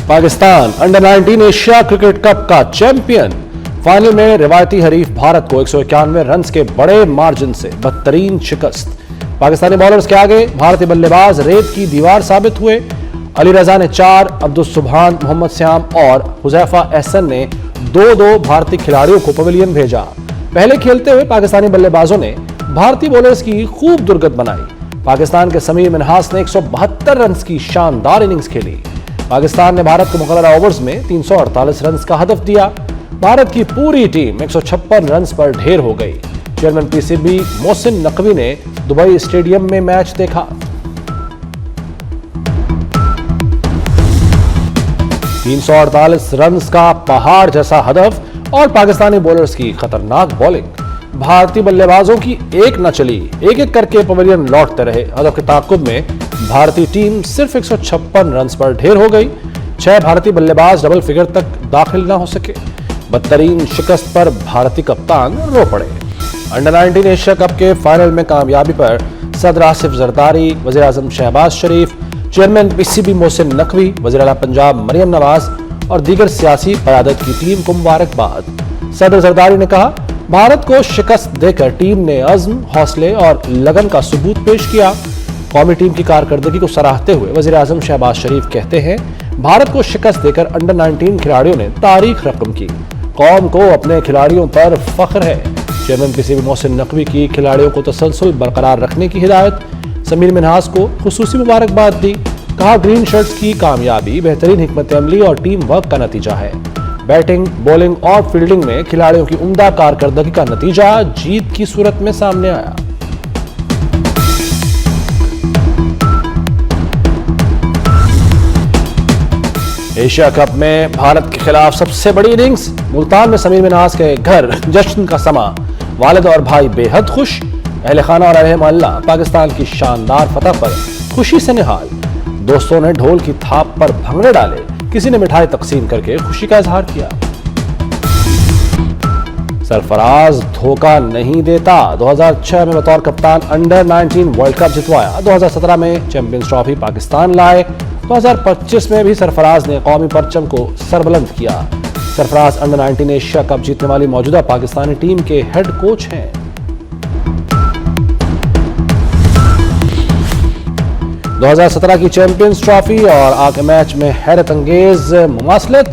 Pakistan under 19 Asia cricket cup का champion. Final में रिवायती हरीफ भारत को 191 रन के बड़े मार्जिन से बदतरीन शिकस्त। पाकिस्तानी बॉलर्स के आगे भारतीय बल्लेबाज रेत की दीवार साबित हुए। अली रजा ने 4, अब्दुल सुभान, मोहम्मद श्याम और हुजैफा एहसन ने 2-2 भारतीय खिलाड़ियों को पवेलियन भेजा। पहले खेलते हुए पाकिस्तानी बल्लेबाजों ने भारतीय बॉलर्स की खूब दुर्गत बनाई। पाकिस्तान के समीर मिन्हास ने 172 रन की शानदार इनिंग्स खेली। पाकिस्तान ने भारत को मुकर्ररा ओवर्स में 348 रन का हदफ दिया। भारत की पूरी टीम 156 रन पर ढेर हो गई। चेयरमैन पीसीबी मोहसिन नकवी ने दुबई स्टेडियम में मैच देखा। ₹348 रन का पहाड़ जैसा हदफ और पाकिस्तानी बॉलर्स की खतरनाक बॉलिंग। भारतीय बल्लेबाजों की एक न चली, एक करके पवेलियन लौटते रहे। हदफ के ताक़ुब में भारतीय टीम सिर्फ 156 रन पर ढेर हो गई। 6 भारतीय बल्लेबाज डबल फिगर तक दाखिल न हो सके। बदतरीन शिकस्त पर भारतीय कप्तान रो पड़े। अंडर 19 एशिया कप के फाइनल में कामयाबी पर सदर आसिफ जरदारी, वज़ीर आज़म शहबाज शरीफ, चेयरमैन पीसीबी मोहसिन नकवी, वज़ीर आला पंजाब मरियम नवाज और दीगर सियासी क़यादत की टीम को मुबारकबाद। सदर जरदारी ने कहा, भारत को शिकस्त देकर टीम ने अज़्म, हौसले और लगन का सबूत पेश किया। कौमी टीम की कारकर्दगी को सराहते हुए वज़ीर आज़म शहबाज शरीफ कहते हैं, भारत को शिकस्त देकर अंडर 19 खिलाड़ियों ने तारीख रकम की। कौम को अपने खिलाड़ियों पर फख्र है। चेयरमैन पीसीबी मोहसिन नकवी की खिलाड़ियों को तसलसल बरकरार रखने की हिदायत। समीर मिन्हास को खुसूसी मुबारकबाद दी। कहा, ग्रीन शर्ट्स की कामयाबी बेहतरीन हिकमत अमली और टीम वर्क का नतीजा है। बैटिंग, बॉलिंग और फील्डिंग में खिलाड़ियों की उम्दा कारकर्दगी का नतीजा जीत की सूरत में सामने आया। एशिया कप में भारत के खिलाफ सबसे बड़ी इनिंग्स। मुल्तान में समीर मिन्हास के घर जश्न का समा। वालिद और भाई बेहद खुश। अहले खाना और अहले मोहल्ला पाकिस्तान की शानदार फतह पर खुशी से निहाल। दोस्तों ने ढोल की थाप पर भंगड़े डाले। किसी ने मिठाई तकसीम करके खुशी का इजहार किया। सरफराज धोखा नहीं देता। 2006 में बतौर कप्तान अंडर 19 वर्ल्ड कप जितवाया। 2017 में चैंपियंस ट्रॉफी पाकिस्तान लाए। 2025 में भी सरफराज ने कौमी परचम को सरबुलंद किया। सरफराज अंडर 19 एशिया कप जीतने वाली मौजूदा पाकिस्तानी टीम के हेड कोच हैं। – 2017 की चैंपियंस ट्रॉफी और आगे मैच में हैरत अंगेज मुमासलत।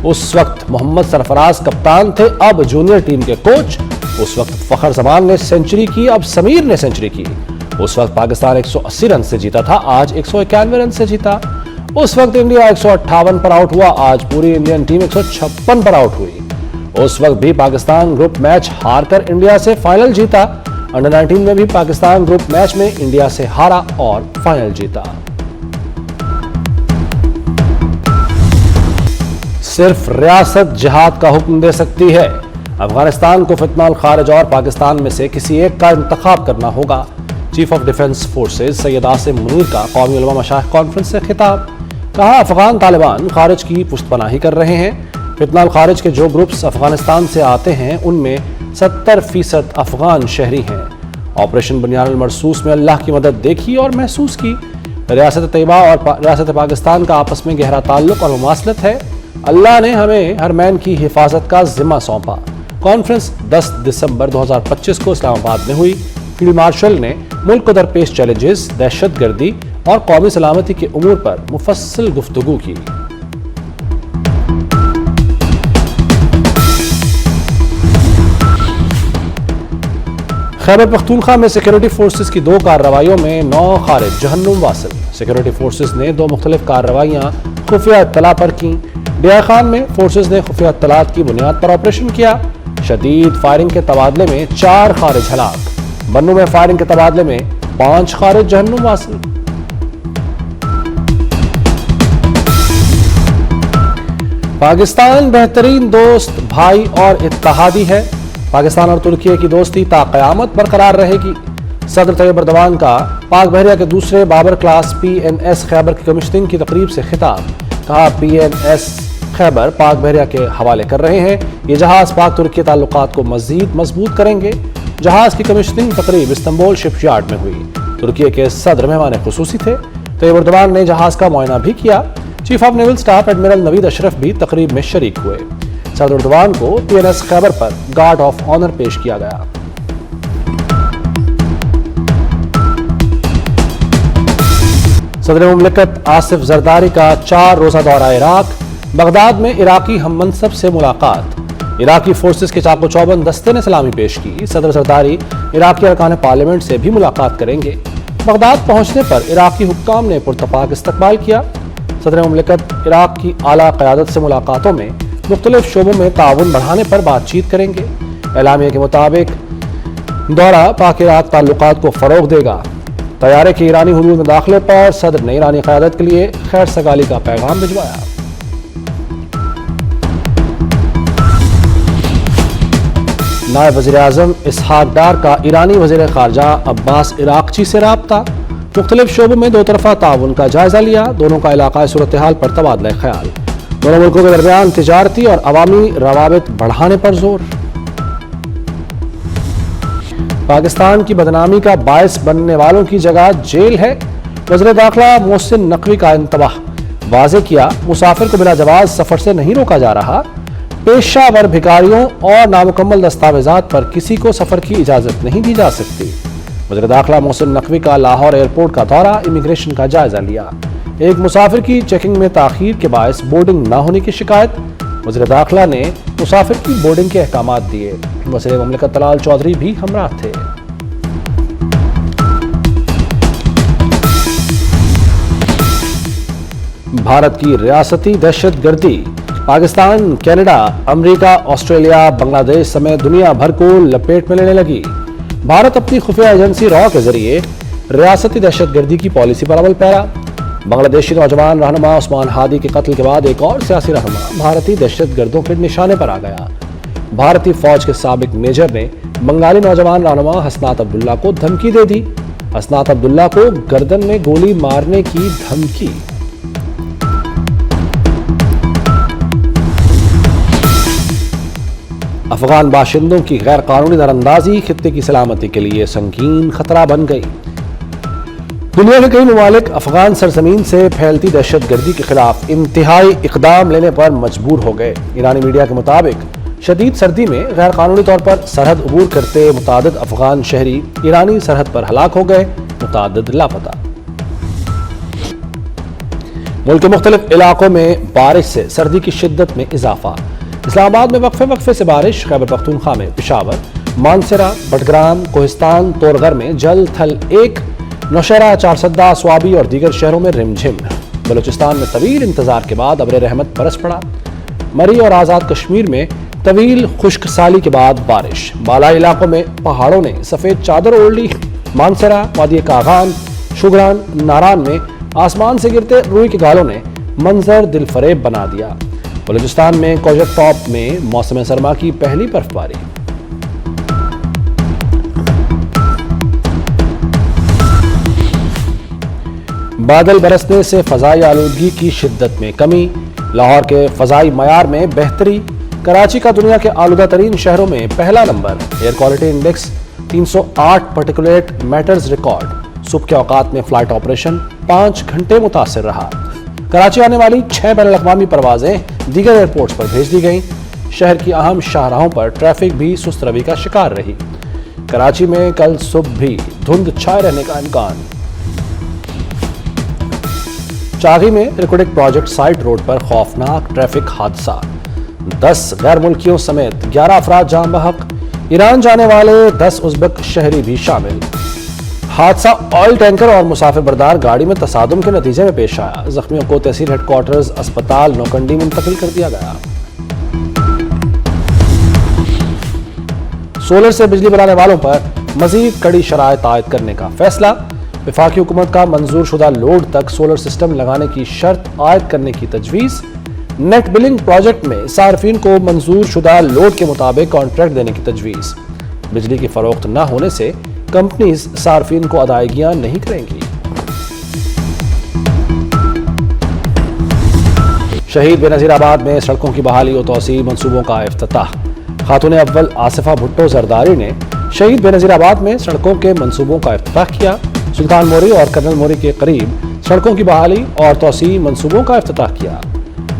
उस वक्त मोहम्मद सरफराज कप्तान थे, अब जूनियर टीम के कोच। उस वक्त फखर जमान ने सेंचुरी की, अब समीर ने सेंचुरी की। उस वक्त पाकिस्तान 180 रन से जीता था, आज 191 रन से जीता। उस वक्त इंडिया 158 पर आउट हुआ, आज पूरी इंडियन टीम 156 पर आउट हुई। उस वक्त भी पाकिस्तान ग्रुप मैच हारकर इंडिया से फाइनल जीता। अंडर 19 में भी पाकिस्तान ग्रुप मैच में इंडिया से हारा और फाइनल जीता। सिर्फ रियासत जिहाद का हुक्म दे सकती है। अफगानिस्तान को फितनाल खारिज और पाकिस्तान में से किसी एक का इंतखाब करना होगा। Chief of defence forces Syed Asim Munir का कौमी उलमा मशाइख कॉन्फ्रेंस से खिताब। कहा, अफगान तालिबान खारिज की पुश्तपनाही कर रहे हैं। फितनाल खारिज के जो ग्रुप्स अफगानिस्तान से आते हैं उनमें 70% अफगान शहरी हैं। ऑपरेशन बुनियानुल मरसूस में अल्लाह की मदद देखी और महसूस की। रियासत तैयबा और रियासत पाकिस्तान का आपस में गहरा ताल्लुक और मुमासलत है। अल्लाह ने हमें हरमैन की हिफाजत का जिम्मा सौंपा। कॉन्फ्रेंस 10 दिसंबर 2025 को इस्लामाबाद में हुई। फील्ड मार्शल ने मुल्क को दरपेश चैलेंजेस, दहशतगर्दी और कौमी सलामती के उमूर पर मुफस्सल गुफ्तगू की। खैबर पख्तूनख्वा में सिक्योरिटी फोर्सेस की 2 कार्रवाइयों में 9 खारिज जहन्नुम वासिल। सिक्योरिटी फोर्सेस ने 2 मुख्तलिफ कार्रवाइयां खुफिया इत्तला पर की। डिया खान में फोर्सेस ने खुफिया इत्तलात की बुनियाद पर ऑपरेशन किया। शदीद फायरिंग के तबादले में 4 खारिज हलाक। बन्नू में फायरिंग के तबादले में 5 खारिज जहन्नुम वासिल। पाकिस्तान बेहतरीन दोस्त, भाई और इत्तेहादी है। पाकिस्तान और तुर्की की दोस्ती ता क़यामत बरकरार रहेगी। सदर तैयब एर्दोगान का पाक बहरिया के दूसरे बाबर क्लास PNS खैबर की कमीशनिंग की तकरीब से खिताब। कहा, PNS खैबर पाक बहरिया के हवाले कर रहे हैं। ये जहाज पाक तुर्की ताल्लुकात को मजीद मजबूत करेंगे। जहाज की कमीशनिंग तकरीब इस्तांबुल शिपयार्ड में हुई। तुर्की के सदर मेहमान खुसूसी थे। तैयब एर्दोगान ने जहाज का मुआयना भी किया। Chief of naval staff admiral Naveed Ashraf भी तकरीब में शरीक हुए। सदर एर्दोगान को PNS खैबर पर गार्ड ऑफ ऑनर पेश किया गया। सदर मुमलिकत आसिफ जरदारी का 4 रोजा दौरा इराक। बगदाद में इराकी हम मनसब से मुलाकात। इराकी फोर्सेस के चाको चौबंद दस्ते ने सलामी पेश की। सदर जरदारी इराकी अरकान पार्लियामेंट से भी मुलाकात करेंगे। बगदाद पहुंचने पर इराकी हुक्काम ने पुरतपाक इस्तकबाल किया। सदर मुमलिकत इराक की आला क़यादत से मुलाकातों में मुख्तलिफ शोबों में ताउन बढ़ाने पर बातचीत करेंगे। एलामिया के मुताबिक दौरा पाक इराक ताल्लुकात को फ़रोग़ देगा। तैयारे के ईरानी हुदूद में दाखिले पर सदर ने ईरानी क़यादत के लिए खैर सगाली का पैगाम भिजवाया। नायब वज़ीर आज़म इसहाक डार का ईरानी वज़ीर ख़ारजा अब्बास इराक़ची से राब्ता। मुख्तलिफ शोबों में दो तरफ़ा ताउन का जायज़ा लिया। दोनों का इलाक़ाई सूरत हाल पर तबादला ख्याल। दोनों मुल्कों के दरमियान तिजारती और अवामी रवाबित बढ़ाने पर जोर। पाकिस्तान की बदनामी का बायस बनने वालों की जगह जेल है। वज़ीर दाखिला मोहसिन नकवी का इंतबाह। वाज़े किया, मुसाफिर को बिला जवाज़ सफ़र से नहीं रोका जा रहा। पेशावर भिखारियों और नामुकम्मल दस्तावेजात पर किसी को सफ़र की इजाज़त नहीं दी जा सकती। वज़ीर दाखिला मोहसिन नकवी का लाहौर एयरपोर्ट का दौरा, इमिग्रेशन का जायज़ा लिया। एक मुसाफिर की चेकिंग में ताख़ीर के बायस बोर्डिंग न होने की शिकायत। वज़ीर दाखिला ने मुसाफिर की बोर्डिंग के अहकामात दिए। वज़ीर मुमलिकत तलाल चौधरी भी हमराह थे। भारत की रियासती दहशतगर्दी Pakistan, Canada, America, Australia, Bangladesh समेत दुनिया भर को लपेट में लेने लगी। भारत अपनी खुफिया एजेंसी रॉ के जरिए रियासती दहशतगर्दी की पॉलिसी पर अमल पैरा। बांग्लादेशी नौजवान रहनुमा उस्मान हादी के कत्ल के बाद एक और सियासी रहनुमा भारतीय दहशतगर्दों के निशाने पर आ गया। भारतीय फौज के साबिक मेजर ने बंगाली नौजवान रहनुमा हसनात अब्दुल्ला को धमकी दे दी। हसनात अब्दुल्ला को गर्दन में गोली मारने की धमकी। अफगान बाशिंदों की गैर कानूनी दरअंदाजी खित्ते की सलामती के लिए संगीन खतरा बन गई। दुनिया के कई ममालिक अफगान सरजमीन से फैलती दहशतगर्दी के खिलाफ इंतहाई इकदाम लेने पर मजबूर हो गए। ईरानी मीडिया के मुताबिक शदीद सर्दी में गैर कानूनी तौर पर सरहद अबूर करते मुतादिद अफगान शहरी ईरानी सरहद पर हलाक हो गए, मुतादिद लापता। मुल्क के मुख्तलिफ इलाकों में बारिश से सर्दी की शिद्दत में इजाफा। इस्लामाबाद में वक्फे से बारिश। खैबर पख्तूनख्वा में पिशावर, मानसरा, बटग्राम, कोहिस्तान, तोरगर में जल थल 1, नौशहरा, चारसद्दा, स्वाबी और दीगर शहरों में रिमझिम। बलूचिस्तान में तवील इंतजार के बाद अब्र रहमत बरस पड़ा। मरी और आज़ाद कश्मीर में तवील खुश्क साली के बाद बारिश। बालाई इलाकों में पहाड़ों ने सफ़ेद चादर ओढ़ ली। मानसरा, वादी कागान, शुगरान, नारान में आसमान से गिरते रूई के गालों ने मंजर दिलफरेब बना दिया। बलूचिस्तान में कोजक टॉप में मौसम सरमा की पहली बर्फबारी। बादल बरसने से फजाई आलूदगी की शिद्दत में कमी। लाहौर के फजाई मयार में बेहतरी। कराची का दुनिया के आलूदा तरीन शहरों में पहला number. Air quality index 308 particulate matters record. सुबह के औकात में फ्लाइट ऑपरेशन 5 घंटे मुतासिर रहा। कराची आने वाली 6 बैनुल-अक़वामी परवाजें दीगर एयरपोर्ट्स पर भेज दी गईं। शहर की अहम शाहराहों पर ट्रैफिक भी सुस्त रवि का शिकार रही। कराची में कल सुबह भी धुंध छाए रहने का इम्कान। चागी में रिकोडिक प्रोजेक्ट साइट रोड पर खौफनाक ट्रैफिक हादसा। 10 गैर मुल्कियों समेत 11 अफराद जान बहक। ईरान जाने वाले 10 उज़्बेक शहरी भी शामिल। हादसा ऑयल टैंकर और मुसाफिर बरदार गाड़ी में तसादुम के नतीजे में पेश आया। जख्मियों को तहसील हेडक्वार्टर्स अस्पताल नौकंडी मुंतकिल कर दिया गया। सोलर से बिजली बनाने वालों पर मजीद कड़ी शराइत आयद करने का फैसला। वफाकी हुकूमत का मंजूर शुदा लोड तक सोलर सिस्टम लगाने की शर्त आयद करने की तजवीज़। नेट बिलिंग प्रोजेक्ट में सार्फिन को मंजूर शुदा लोड के मुताबिक कॉन्ट्रैक्ट देने की तजवीज़। बिजली की फरोख्त न होने से कंपनीज सार्फिन को अदायगियां नहीं करेंगी। शहीद बेनज़ीराबाद में सड़कों की बहाली और तोसी मंसूबों का इफ्तिताह। खातून अव्वल आसिफा भुट्टो जरदारी ने शहीद बेनज़ीराबाद में सड़कों के मंसूबों का इफ्तिताह किया। सुल्तान मोरी और कर्नल मोरी के करीब सड़कों की बहाली और तोसी मंसूबों का इफ्तिताह किया।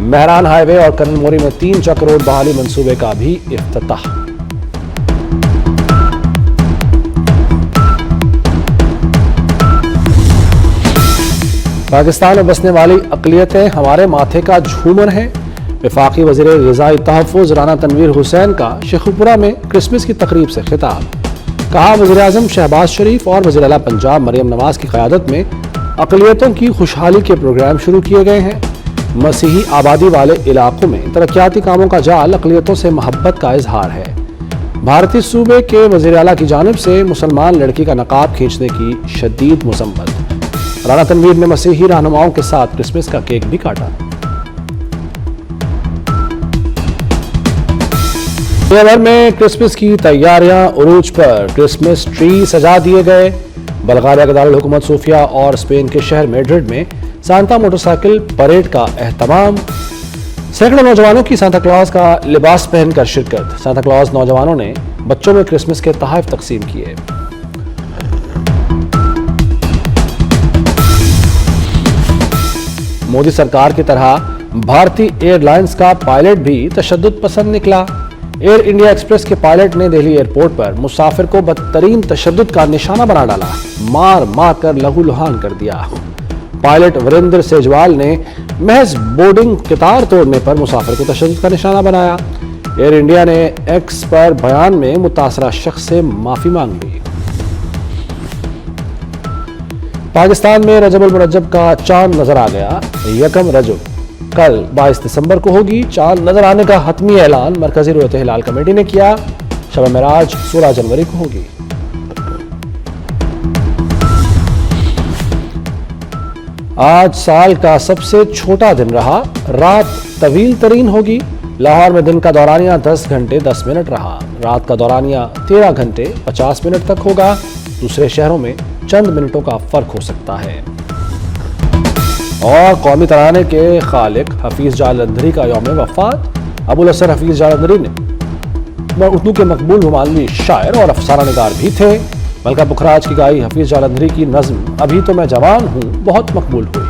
मेहरान हाईवे और कनन मोरी में 3 चक रोड बहाली मंसूबे का भी इफ्तिताह। पाकिस्तान में बसने वाली अक़लियतें हमारे माथे का झूमर हैं। वफाकी वज़ीर ग़िज़ाई तहफ़्फ़ुज़ राना तनवीर हुसैन का शेखुपुरा में क्रिसमस की तकरीब से खिताब। कहा, वज़ीर-ए-आज़म शहबाज शरीफ और वज़ीर आला पंजाब मरियम नवाज़ की क़यादत में अक़लियतों की खुशहाली के प्रोग्राम शुरू किए गए हैं। मसीही आबादी वाले इलाकों में तरक्याती कामों का जाल अक़लियतों से मोहब्बत का इजहार है। भारतीय सूबे के वज़ीर आला की जानिब से मुसलमान लड़की का नकाब खींचने की शदीद मज़म्मत। राना तनवीर ने मसीही रहनुमाओं के साथ क्रिसमस का केक भी काटा। दुनिया भर में क्रिसमस की तैयारियां उरूज पर। क्रिसमस ट्री सजा दिए गए। बल्गारिया के दारुल हुकूमत सोफिया और स्पेन के शहर मैड्रिड में सांता मोटरसाइकिल परेड का एहतमाम। सैकड़ों नौजवानों की सांता क्लॉज का लिबास पहनकर शिरकत। सांता क्लॉज नौजवानों ने बच्चों में क्रिसमस के तोहफे तकसीम किए। मोदी सरकार की तरह भारतीय एयरलाइंस का पायलट भी तशद्दुद पसंद निकला। एयर इंडिया एक्सप्रेस के पायलट ने दिल्ली एयरपोर्ट पर मुसाफिर को बदतरीन तशद्दुद का निशाना बना डाला, मार मार कर लहूलुहान कर दिया। पायलट वीरेंद्र सेजवाल ने महज बोर्डिंग कतार तोड़ने पर मुसाफिर को तशद्दुद का निशाना बनाया। एयर इंडिया ने एक्स पर बयान में मुतासरा शख्स से माफी मांग ली। पाकिस्तान में रजब उल मुरज्जब का चांद नजर आ गया। यकम रजब कल 22 दिसंबर को होगी। चांद नजर आने का हतमी ऐलान मरकजी रुयत हिलाल कमेटी ने किया। शब मेराज 16 जनवरी को होगी। आज साल का सबसे छोटा दिन रहा। रात तवील तरीन होगी। लाहौर में दिन का दौरानिया 10 घंटे 10 मिनट रहा। रात का दौरानिया 13 घंटे 50 मिनट तक होगा। दूसरे शहरों में चंद मिनटों का फर्क हो सकता है। और कौमी तराने के खालिक हफीज जालंधरी का यौम वफात। अबुल हसन हफीज जालंधरी ने उर्दू के मकबूल हुमायूनी शायर और अफसाना निगार भी थे। मलका पुखराज की गाई हफीज जालंधरी की नज़्म अभी तो मैं जवान हूँ बहुत मकबूल हुई।